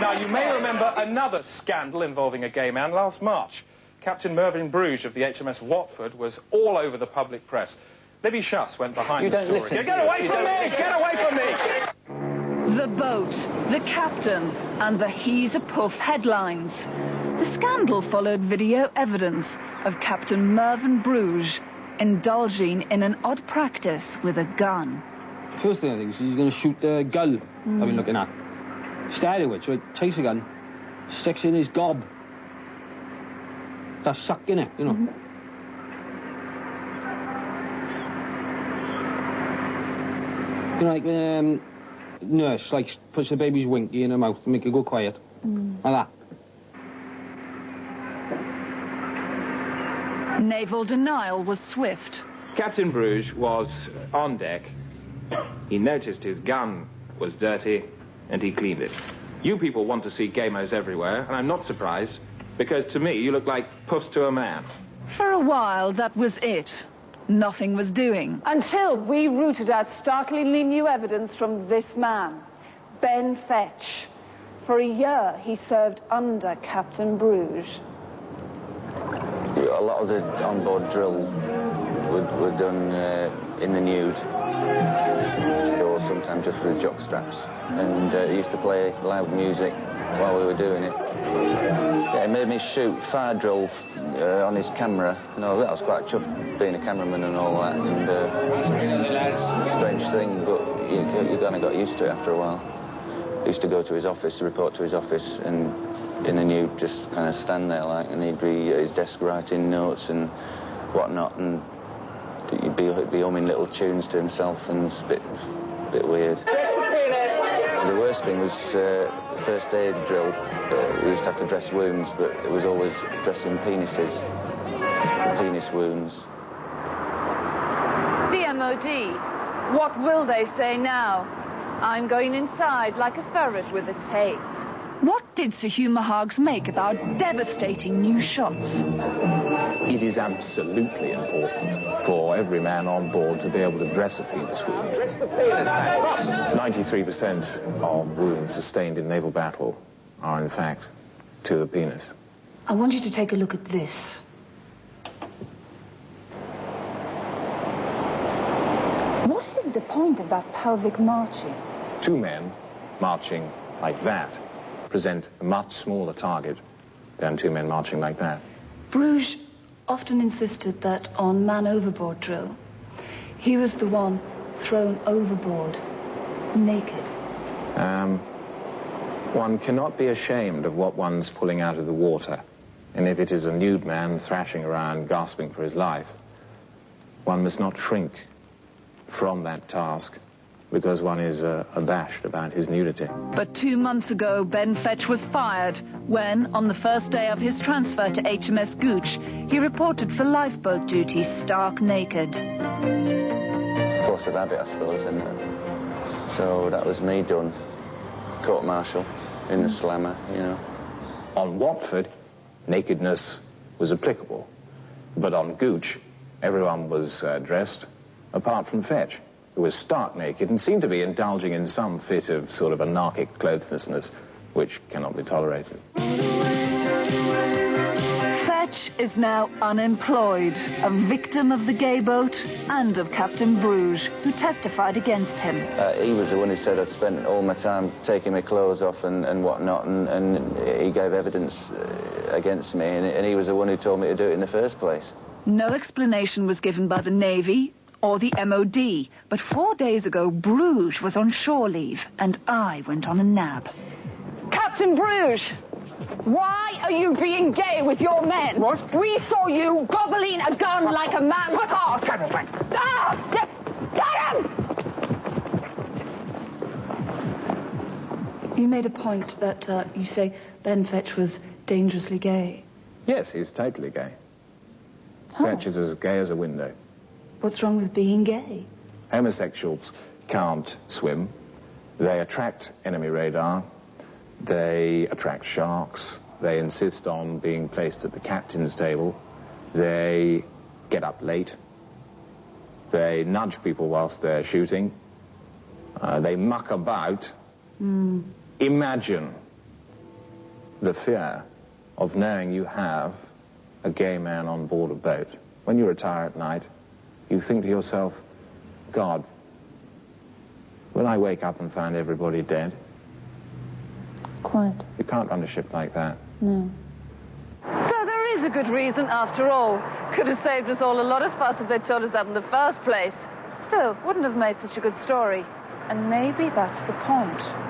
Now, you may remember another scandal involving a gay man last March. Captain Mervyn Bruges of the HMS Watford was all over the public press. Libby Schuss went behind the story. Listen. Get away from me! Get away from me! The boat, the captain, and the He's a Puff headlines. The scandal followed video evidence of Captain Mervyn Bruges indulging in an odd practice with a gun. First thing I think is he's going to shoot the girl I've been looking at. Started with, so he takes a gun, sticks in his gob. That's sucking it, you know. You know, like when nurse like puts the baby's winky in her mouth to make it go quiet. Like that. Naval denial was swift. Captain Bruges was on deck. He noticed his gun was dirty, and he cleaned it. You people want to see gamers everywhere, and I'm not surprised, because to me, you look like puffs to a man. For a while, that was it. Nothing was doing. Until we rooted out startlingly new evidence from this man, Ben Fetch. For a year, he served under Captain Bruges. A lot of the onboard drills were done in the nude, or sometimes just with jock straps. And he used to play loud music while we were doing it. Yeah, he made me shoot fire drill on his camera. No, that was quite chuffed, being a cameraman and all that. And strange thing, but you kind of got used to it after a while. He used to go to his office, report to his office, and in the nude just kind of stand there like, and he'd be at his desk writing notes and whatnot, and he'd be humming little tunes to himself, and it's a bit weird. The worst thing was first aid drill. We used to have to dress wounds, but it was always dressing penises, penis wounds. The MOD. What will they say now? I'm going inside like a ferret with a tape. What did Sir Hugh Mahoggs make about devastating new shots? It is absolutely important for every man on board to be able to dress a penis wound. Dress the penis, man. 93% of wounds sustained in naval battle are, in fact, to the penis. I want you to take a look at this. What is the point of that pelvic marching? Two men marching like that present a much smaller target than two men marching like that. Bruges often insisted that on man overboard drill, he was the one thrown overboard, naked. One cannot be ashamed of what one's pulling out of the water. And if it is a nude man thrashing around, gasping for his life, one must not shrink from that task because one is abashed about his nudity. But 2 months ago, Ben Fetch was fired when, on the first day of his transfer to HMS Gooch, he reported for lifeboat duty stark naked. Force of habit, I suppose, isn't it? So that was me done. Court-martial in the slammer, you know. On Watford, nakedness was applicable. But on Gooch, everyone was dressed, apart from Fetch, who was stark naked and seemed to be indulging in some fit of sort of anarchic clotheslessness, which cannot be tolerated. Fetch is now unemployed, a victim of the gay boat and of Captain Bruges, who testified against him. He was the one who said I'd spent all my time taking my clothes off and whatnot, and he gave evidence against me, and he was the one who told me to do it in the first place. No explanation was given by the Navy or the MOD, but 4 days ago, Bruges was on shore leave, and I went on a nab. Captain Bruges, why are you being gay with your men? What? We saw you gobbling a gun like a man's cock. Ah! Get him! You made a point that you say Ben Fetch was dangerously gay. Yes, he's totally gay. Oh. Fetch is as gay as a window. What's wrong with being gay? Homosexuals can't swim. They attract enemy radar. They attract sharks. They insist on being placed at the captain's table. They get up late. They nudge people whilst they're shooting. They muck about. Imagine the fear of knowing you have a gay man on board a boat. When you retire at night, you think to yourself, God, will I wake up and find everybody dead? Quite. You can't run a ship like that. No. So there is a good reason, after all. Could have saved us all a lot of fuss if they'd told us that in the first place. Still, wouldn't have made such a good story. And maybe that's the point.